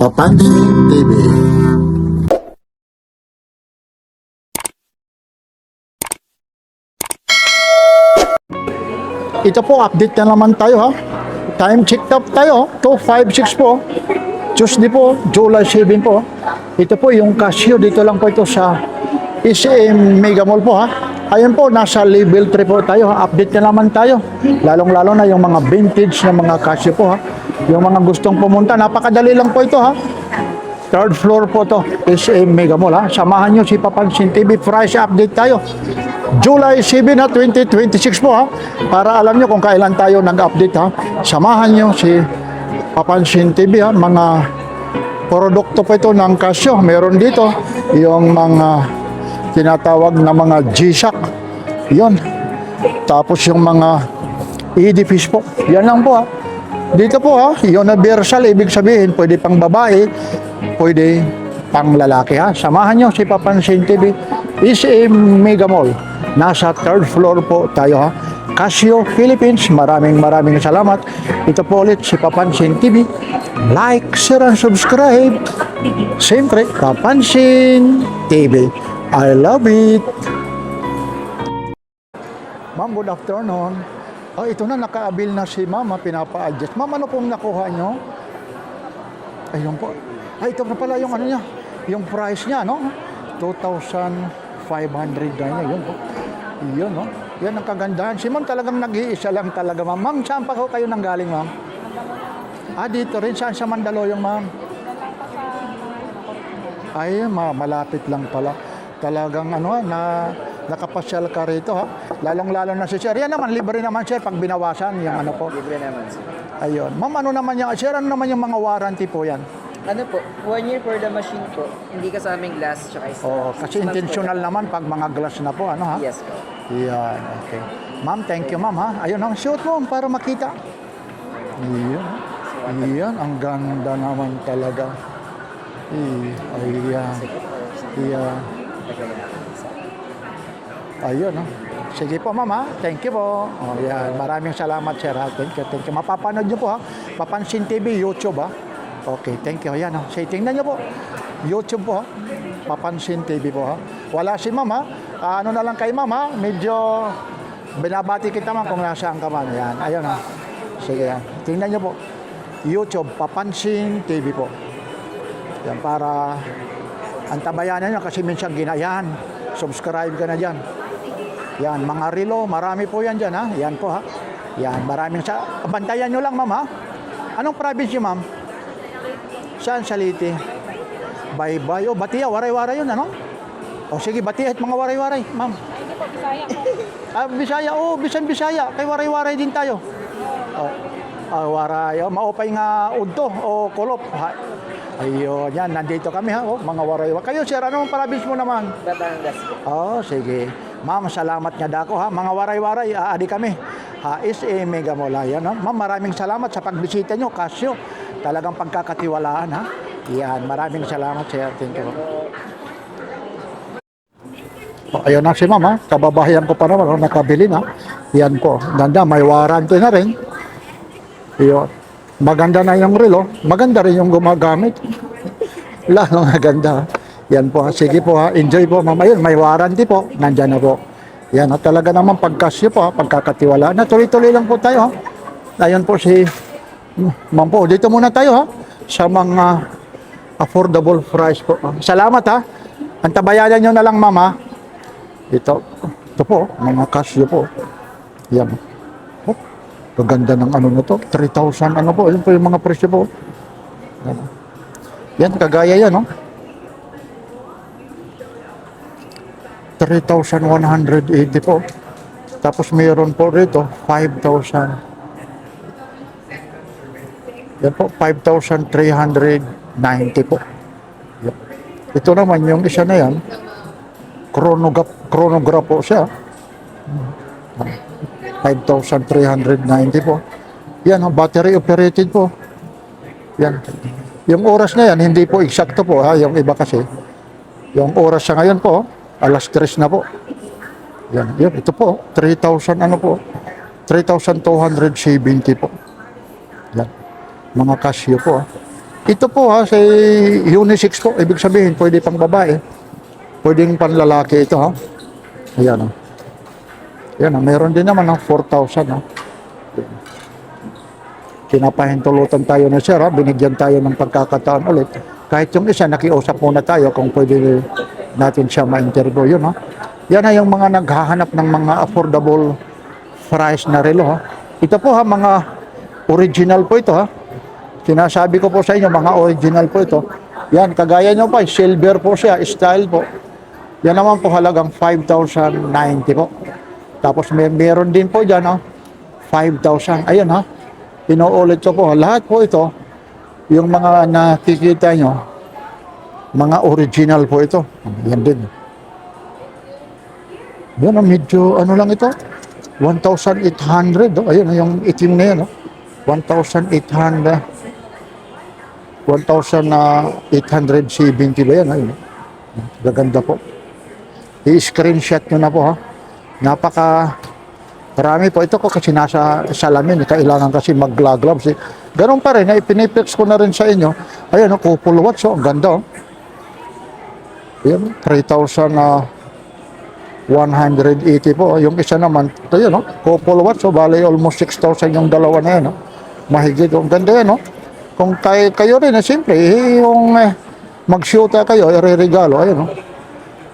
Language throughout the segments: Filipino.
Papansin TV. Ito po, update na naman tayo ha. Time check up tayo, 2:56 po. Tuesday po, July 7 po. Ito po yung Casio, dito lang po ito sa SM Mega Mall po ha. Ayun po, nasa level 3 po tayo ha. Update na naman tayo. Lalong-lalo na yung mga vintage na mga Casio po ha. Yung mga gustong pumunta, napakadali lang po ito ha. Third floor po to, SM Mega Mall ha. Samahan nyo si Papansin TV, price update tayo. July 7 na 2026 po ha. Para alam nyo kung kailan tayo nag-update ha. Samahan nyo si Papansin TV ha. Mga produkto po ito ng Casio. Meron dito yung mga tinatawag na mga G-Shock. Yun. Tapos yung mga edifice po. Yan lang po ha. Dito po ha, universal, ibig sabihin, pwede pang babae, pwede pang lalaki ha. Samahan nyo si Papansin TV, SM Mega Mall. Nasa third floor po tayo ha. Casio, Philippines, maraming salamat. Ito po ulit si Papansin TV. Like, share, and subscribe. Siyempre, Papansin TV. I love it. Ma'am, good afternoon. Oh, ito na, naka-avail na si Mama, pinapa-adjust. Ma'am, ano pong nakuha nyo? Ayun po. Ay, ito na pala yung ano niya, yung price niya, no? 2,500 na yun po. Yun, no? Yan ang kagandahan. Si Ma'am talagang nag-iisa lang talaga, Ma'am. Ma'am, saan pa ko kayo nanggaling, Ma'am? Ah, dito rin. Saan sa Mandaluyong, Ma'am? Ay, malapit lang pala. Talagang ano, nakapasyal ka rito ha. Lalong-lalo na si Sir. Yan naman, libre naman Sir pag binawasan yung ano po. Libre naman sir. Ayun. Ma'am, ano naman yung, Sir, ano naman yung mga warranty po yan? Ano po, 1 year for the machine po. Hindi kasaming glass tsaka isa. Oh, kasi intentional naman pag mga glass na po, ano ha? Yes po. Yan, okay. Ma'am, thank you ma'am ha. Ayun ang shoot mo para makita. Iyan. Iyan, ang ganda naman talaga. Ayan. Iyan. Ayun, no? Sige po, ma'am, ha? Thank you po. Oh, yan. Maraming salamat, sir, ha? Thank you. Mapapanood nyo po, ha? Papansin TV, YouTube, ha? Okay, thank you. Yan, ha? Sige, tingnan nyo po. YouTube po, ha? Papansin TV po, ha? Wala si ma'am, ha? Ano na lang kay ma'am, ha? Medyo binabati kita, ma'am, kung nasaan ka, ma'am. Yan, ayun, ha? Sige, ha? Tingnan nyo po. YouTube, Papansin TV po. Yan, para antabayanan nyo kasi minsan ginayan. Subscribe ka na dyan. Yan, mga relo, marami po yan dyan ha. Yan po ha. Yan, maraming bantayan nyo lang ma'am ha. Anong province nyo ma'am? Saan? Salite. Baybay. O, Batia, waray-waray yun ano? O sige, Batia at mga waray-waray ma'am. Hindi po, Bisaya po. Bisaya, Bisan-Bisaya. Kay waray-waray din tayo. Waray, maupay nga udto o kulop. Ayun, yan, nandito kami ha, mga waray-waray. Kayo sir, anong province mo naman? Batangas po. Oh, sige. Ma'am, salamat nga dako ha. Mga waray-waray, aadi kami. SM Mega Mall. Yan ha. Ma'am, maraming salamat sa pagbisita nyo. Casio, talagang pagkakatiwalaan ha. Yan, maraming salamat sir. Thank you. Ayun na si ma'am ha. Kababayan ko pa naman, nakabili na. Yan po. Ganda, may warranty na rin. Ayun. Maganda na yung relo, maganda rin yung gumagamit. Lalong maganda. Yan po, sige po ha, enjoy po ma'am. Ayun, may warranty po, nandyan na po. Yan, at talaga naman pagkasyo po, pagkakatiwala. Tuloy-tuloy lang po tayo ha. Ayun po si ma'am po, dito muna tayo ha, sa mga affordable price po. Salamat ha. Antabayanan nyo na lang ma'am ha. Ito po, mga kasyo po. Yan. Maganda ng ano na to, 3,000 ano po, yun po yung mga presyo po. Yan, kagaya yan, no? 3,180 po. Tapos mayroon po rito, 5,000. Yan po, 5,390 po. Yan. Ito naman, yung isa na yan, chronograph po siya. 5,390 po. Yan, battery operated po. Yan. Yung oras na yan, hindi po eksakto po ha. Yung iba kasi. Yung oras sa ngayon po, alas 3 na po. Yan, yan. Ito po, 3,000 ano po. 3,270 po. Yan. Mga Casio po ha. Ito po ha, sa unisex po, ibig sabihin, pwede pang babae, pwedeng pang lalaki ito ha. Ayan ha. Ayan ha, meron din naman ng 4,000 ha. Pinapahintulutan tayo na sir ha, binigyan tayo ng pagkakataon ulit. Kahit yung isa, nakiusap muna tayo kung pwede natin siya ma-interview yun ha. Yan na yung mga naghahanap ng mga affordable price na relo ha. Ito po ha, mga original po ito ha. Sinasabi ko po sa inyo, mga original po ito. Yan, kagaya nyo pa, silver po siya, style po. Yan naman po halagang 5,090 po. Tapos meron din po dyan, oh, 5,000. Ayun ha, inuulit ko po. Lahat po ito, yung mga nakikita nyo, mga original po ito. Yan din. Yan, medyo ano lang ito, 1,800. Oh. Ayun, yung itim na yan. Oh. 1,800. 1,870 ba yan? Ayun. Gaganda po. I-screenshot nyo na po ha. Napaka marami po. Ito ko kasi nasa salamin. Kailangan kasi mag-gloves. Ganun pa rin. Ipiniplex ko na rin sa inyo. Ayun, couple watch. Oh. Ang ganda. Oh. Ayun, 3,180 po. Yung isa naman, ito yun, oh. Couple watch. So, bali almost 6,000 yung dalawa na yan. Oh. Mahigit. Ang ganda yan. Oh. Kung kayo rin, siyempre, yung mag-shoota kayo, i-regalo, ayun, no?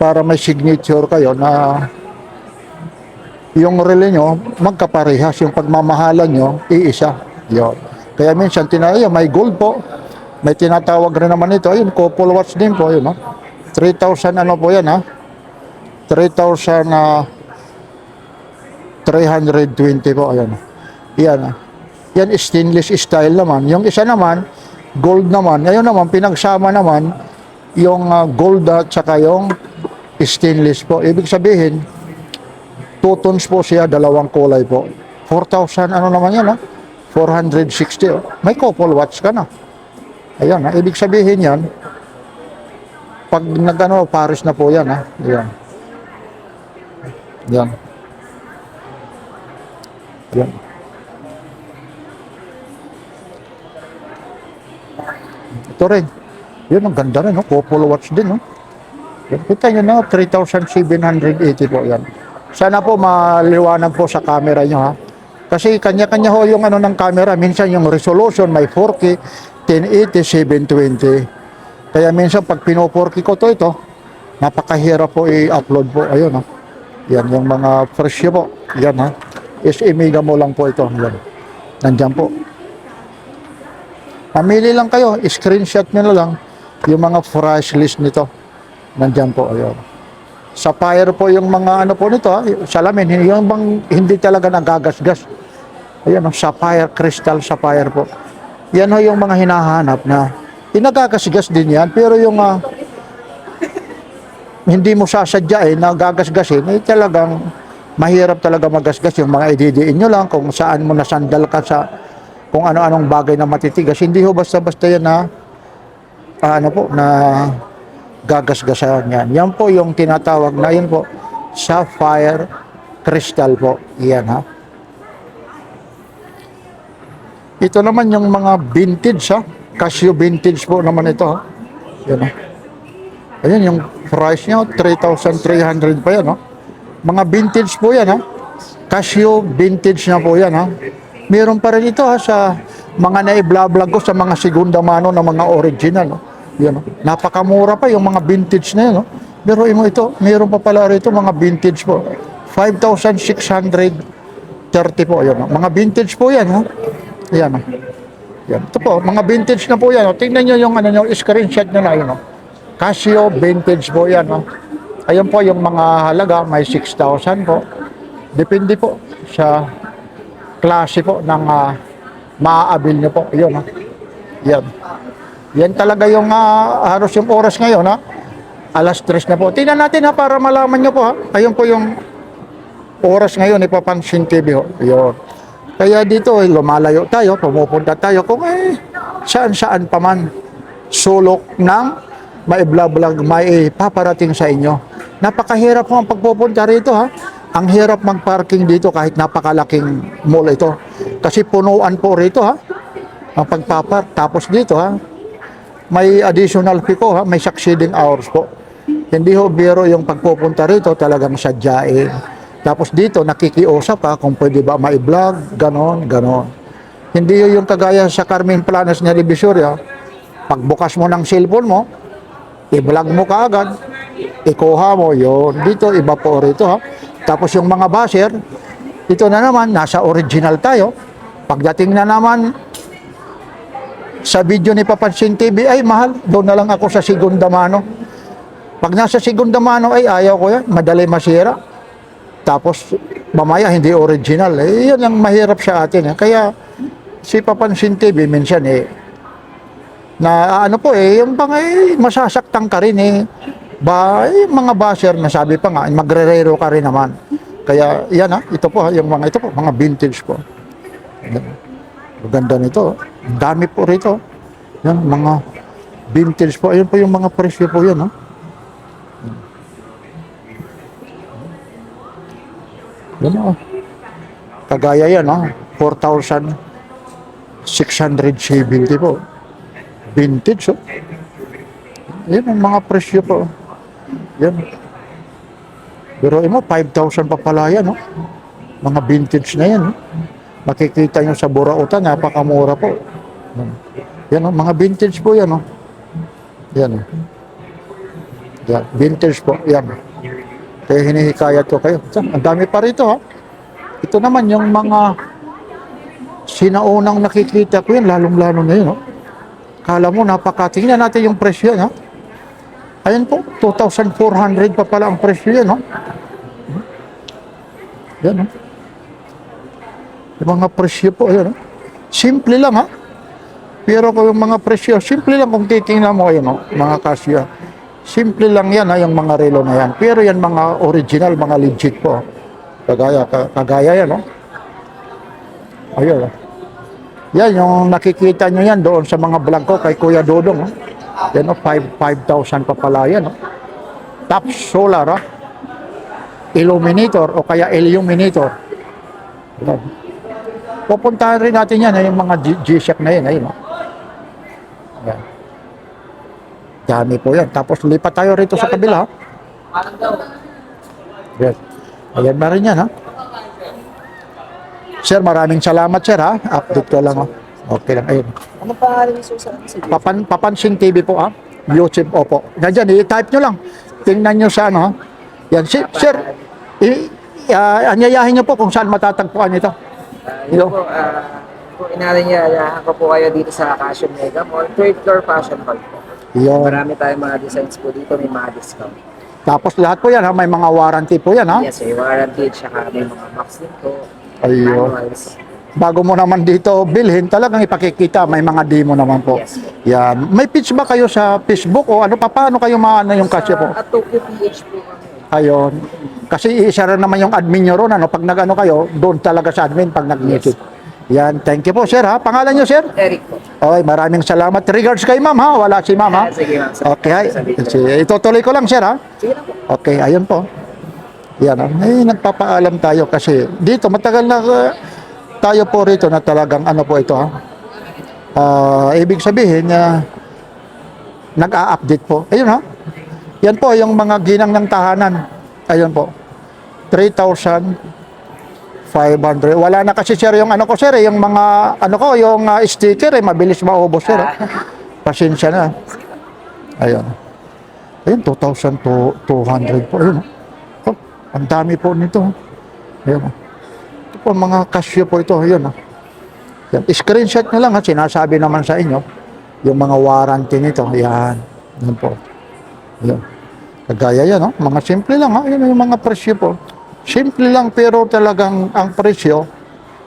Para may signature kayo na yung relay nyo, magkaparehas, yung pagmamahalan nyo, iisa. Yun. Kaya minsan, may gold po, may tinatawag rin naman ito, ayun, couple watch din po, ayun, no? 3,000 ano po yan, ha? 3,320 po, ayun. Yan, ha? Yan stainless style naman. Yung isa naman, gold naman. Ngayon naman, pinagsama naman yung gold at saka yung stainless po. Ibig sabihin, 2 tones po siya, dalawang kulay po. 4,000 ano naman yan, ha? 460. Oh. May couple watch ka na. Ayan, ha? Ibig sabihin yan, pag nagano, Paris na po yan, ha? Ayan. Ayan. Ayan. Ito rin. Yun, ang ganda rin, no? Couple watch din, no? Kita nyo na, 3,780 po yan. Sana po maliwanag po sa camera nyo, ha? Kasi kanya-kanya ho yung ano ng camera. Minsan yung resolution may 4K, 1080, 720. Kaya minsan pag pino-4K ko ito, napakahirap po i-upload po. Ayun, ha? Yan, yung mga presyo po. Yan, ha? Mega mo lang po ito. Yan. Nandyan po. Pamili lang kayo, screenshot nyo na lang yung mga price list nito. Nandyan po, ayun. Sapphire po yung mga ano po nito, ha? Salamin, yung bang hindi talaga nagagasgas. Ayun, sapphire, crystal sapphire po. Yan ho yung mga hinahanap na inagagasgas din yan, pero yung hindi mo sasadyain, nagagasgasin, talagang mahirap talaga magasgas. Yung mga ididiin nyo lang kung saan mo nasandal ka sa kung ano-anong bagay na matitigas. Hindi ho basta-basta yan na na gagasgasan yan. Yan po yung tinatawag na yun po, sapphire crystal po. Yan, ha. Ito naman yung mga vintage, ha. Casio vintage po naman ito, ha. Yan, ha. Ayan yung price nyo, 3,300 pa yan, ha. Mga vintage po yan, ha. Casio vintage na po yan, ha. Meron pa rin ito, ha, sa mga na-vlog ko sa mga segunda mano na mga original. No? Yan, no? Napakamura pa yung mga vintage na yan. No? Pero ito, meron pa pala rito mga vintage po. 5,630 po. Yan, no? Mga vintage po yan. No? Yan, no? Yan. Ito po, mga vintage na po yan. No? Tingnan nyo yung screenshot nyo na yun. No? Casio vintage po yan. No? Ayun po yung mga halaga, may 6,000 po. Depende po sa klase po ng maaabil nyo po. Yun, ha? Yan. Yan talaga yung halos yung oras ngayon, ha? Alas 3 na po. Tingnan natin, ha, para malaman nyo po, ha? Ayun po yung oras ngayon, ipapansin TV, ho. Yun. Kaya dito, lumalayo tayo, pumupunta tayo kung saan-saan pa man sulok ng mai-vlog, may paparating sa inyo. Napakahirap po ang pagpupunta rito, ha? Ang hirap mag-parking dito kahit napakalaking mall ito. Kasi punuan po rito, ha? Ang pagpapark. Tapos dito, ha? may additional fee po ha, may succeeding hours po. Hindi ho biro yung pagpupunta rito, talagang sadyain. Tapos dito, nakikiusap pa kung pwede ba ma-vlog, ganon, ganon. Hindi ho yung kagaya sa Carmen Planas na Divisoria, pagbukas mo ng cellphone mo, i-vlog mo kaagad, ikuha mo yun. Dito, iba po rito ha. Tapos yung mga basher, ito na naman, nasa original tayo. Pagdating na naman sa video ni Papansin TV, ay mahal, doon na lang ako sa segunda mano. Pag nasa segunda mano, ay ayaw ko yan, madali masira. Tapos, mamaya hindi original. Yan ang mahirap sa atin. Kaya, si Papansin TV, minsan na ano po yung bang masasaktan ka rin mga basher na sabi pa nga, magrerero ka rin naman. Kaya, yan ito po mga vintage po. Ganda nito. Ang dami po rito. Yan, mga vintage po. Ayun po yung mga presyo po yan. Yan kagaya yan 4,670 po. Vintage yan ang mga presyo po. Yan. Pero 5,000 pa pala yan mga vintage na yan makikita nyo sa Burautan, napakamura po. Yan mga vintage po yan yan yan, vintage po yan. Kaya hinihikayat ko kayo. Ang dami pa rito ito naman yung mga sinaunang nakikita ko yan, lalong-lalo na yun kala mo napakatingnan natin yung presyo yan ayan po, 2,400 pa pala ang presyo yan yan yung mga presyo po yan simple lang pero kung yung mga presyo simple lang kung titingnan mo mga kasya simple lang yan yung mga relo na yan pero yan mga original, mga legit po kagaya yan ayun yan yung nakikita nyo yan doon sa mga vlog ko kay Kuya Dodong yan 5,000 pa pala yan top solar illuminator o kaya illuminator yan. Pupuntahan rin natin yan yung mga G-Shock na yan ayun yan. Dami po yan tapos lipat tayo rito sa kabila yes. Ayan na rin yan Sir, maraming salamat sir update ko lang okay lang ayun Ano pangalan niyo sa Papansin TV po YouTube opo nandiyan i-type nyo lang tingnan nyo sa yan sir anyayahin nyo po kung saan matatagpuan ito Yun po, kung inaranyayahan ko po kayo dito sa Fashion Mega Mall, 3rd floor Fashion Hall po. yun. Marami tayong mga designs po dito, may mga discount. Tapos lahat po yan may mga warranty po yan Yes, may warranty, tsaka may mga box din po, Ayun. manuals. Bago mo naman dito bilhin, talagang ipakikita, may mga demo naman po. Yes po. Yan. May page ba kayo sa Facebook o paano kayo maano yung kasya po? At Tokyo PH po kami. Ayun. Kasi isa rin naman yung admin nyo ron, pag nag-ano kayo, doon talaga sa admin pag nag-message. Yan, thank you po sir Pangalan nyo sir? Eric po. Okay, maraming salamat. Regards kay ma'am Wala si ma'am Sige ma'am. Okay, itutuloy ko lang sir Sige lang po. Okay, ayun po. Yan nagpapaalam tayo kasi dito matagal na tayo po rito na talagang po ito ibig sabihin nag-a-update po. Ayun Yan po yung mga ginang ng tahanan. Ayun po. 3,500. Wala na kasi sir yung ko sir yung mga yung sticker mabilis maubos sir. Pasensya na. Ayun. Ayun 2,200 po. Ayun. Ang dami po nito. Ayun. Ito po mga Casio po ito. Ayun. Yan. Screenshot nyo lang sinasabi naman sa inyo yung mga warranty nito. Yan. Yan po. Yan. Kagaya yan mga simple lang Yan yung mga presyo po. Simple lang pero talagang ang presyo.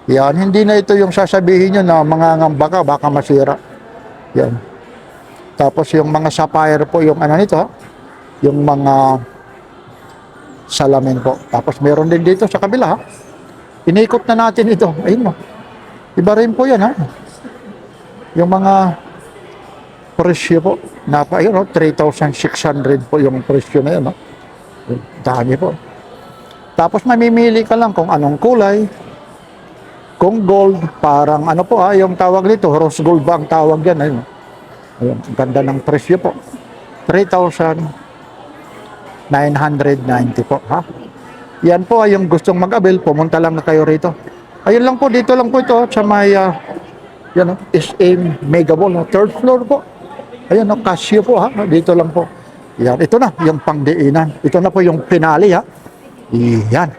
Yan. Hindi na ito yung sasabihin nyo na mangangamba ka baka masira. Yan. Tapos yung mga sapphire po yung nito yung mga salamin po. Tapos meron din dito sa kabila Inikot na natin ito. Ayun Iba rin po yan Yung mga presyo po. Ayun 3,600 po yung presyo na yan Dami po. Tapos mamimili ka lang kung anong kulay. Kung gold, parang po yung tawag nito, rose gold ba ang tawag yan? Ayun. Ayun, ang ganda ng presyo po. 3,990 po, ha? Yan po ay yung gustong mag-avail, pumunta lang na kayo rito. Ayun lang po, dito lang po ito sa may yan, SM Mega Mall, third floor po. Ayan, Casio po, ha? Dito lang po. Yan, ito na, yung pangdiinan. Ito na po yung finale, ha? Yan.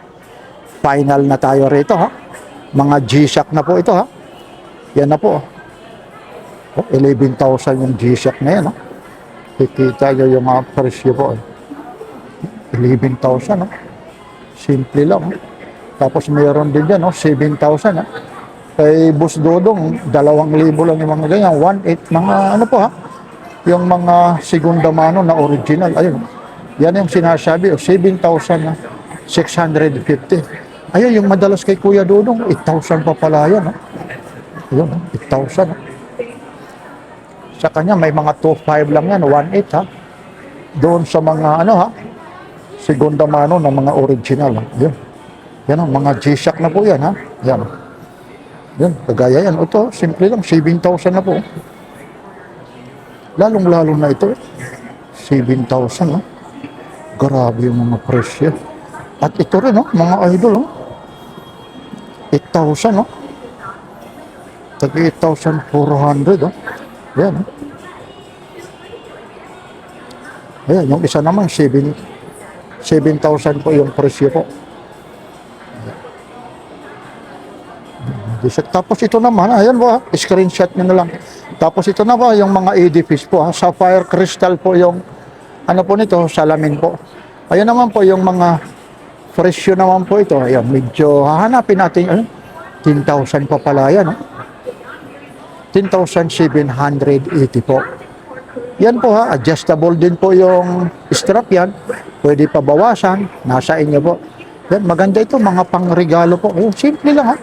Final na tayo rito, ha? Mga G-Shock na po ito, ha? Yan na po. Oh, 11,000 yung G-Shock na yan, ha? Kikita nyo yung mga presyo po. 11,000, ha? Simple lang, ha? Tapos mayroon din dyan, 7,000, ha? Kay Boss Dodong, 2,000 lang yung mga ganyan. 1,800, mga ano po, ha? Yung mga segunda mano na original. Ayun. Yan yung sinasabi, 7,650. Ayun, yung madalas kay Kuya Dodong, 8,000 pa pala yan, ha? Ayun, 8,000, ha? Sa kanya, may mga 2,500 lang yan, 1,800, ha? Doon sa mga, ano, ha? Segunda mano na mga original, ha? Yun. Yan, mga G-Shock na po yan, ha? Yan. Yan, kagaya yan. Ito, simple lang, 7,000 na po. Lalong-lalo na ito, 7,000, ha? Grabe yung mga presyo. At ito rin, mga idol, 8,000, Tagi 8,400, Yan, Ayan, yung isa naman, 7,000 po yung presyo po. Tapos ito naman, ayan po, screenshot nyo na lang. Tapos ito na ba yung mga edifice po, sapphire crystal po yung ano po nito, salamin po. Ayan naman po yung mga presyo naman po ito. Ayan, medyo hahanapin natin, 10,000 pa pala yan. 10,780 po. Yan po, adjustable din po yung strap yan. Pwede pa bawasan, nasa inyo po. Yan, maganda ito, mga pangregalo po. Ayun, simple lang,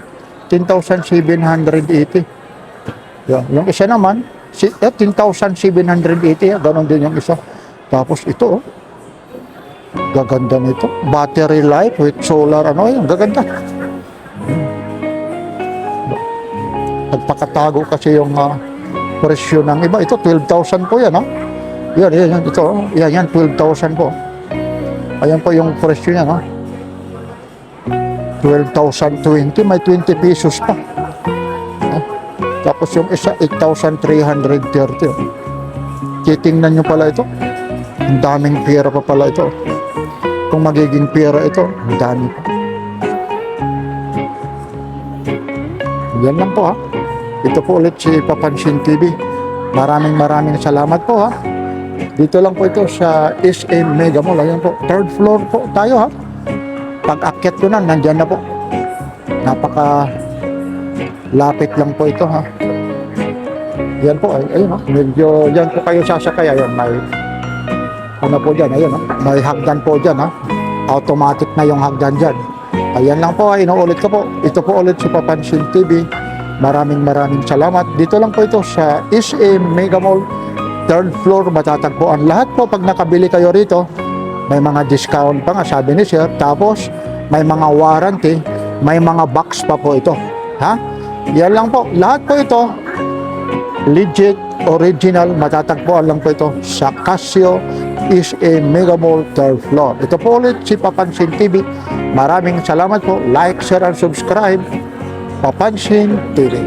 10,780. Yan. Yung isa naman, 10,780. Ganon din yung isa. Tapos ito, gaganda nito. Battery life with solar, yung gaganda. Nagpakatago kasi yung presyo ng iba. Ito, 12,000 po yan, Yan, ito, yan, 12,000 po. Ayan po yung presyo niya, 12,020, may 20 pesos pa. Tapos yung isa, 8,330. Titingnan nyo pala ito. Ang daming pera pa pala ito. Kung magiging pera ito, ang dami pa. Yan lang po, Ito po ulit si Papansin TV. Maraming salamat po, Dito lang po ito sa SM Mega Mall. Ayan po, third floor po tayo, Pag-akyat ko na, nandyan na po. Napaka lapit lang po ito, Yan po, ayun, medyo yan po kayo sasakay. Ayun, may ano po dyan, ayun, may hagdan po dyan, Automatic na yung hagdan dyan. Ayan lang po, inuulit ko po. Ito po ulit si Papansin TV. Maraming salamat. Dito lang po ito sa SM Mega Mall, third floor, matatagpuan. Lahat po, pag nakabili kayo rito, may mga discount pa nga, sabi ni Sir. Tapos, may mga warranty, may mga box pa po ito. Yan lang po. Lahat po ito, legit, original, matatagpuan lang po ito sa Casio SM Mega Mall, third floor. Ito po ulit si Papansin TV. Maraming salamat po. Like, share, and subscribe. Papansin TV.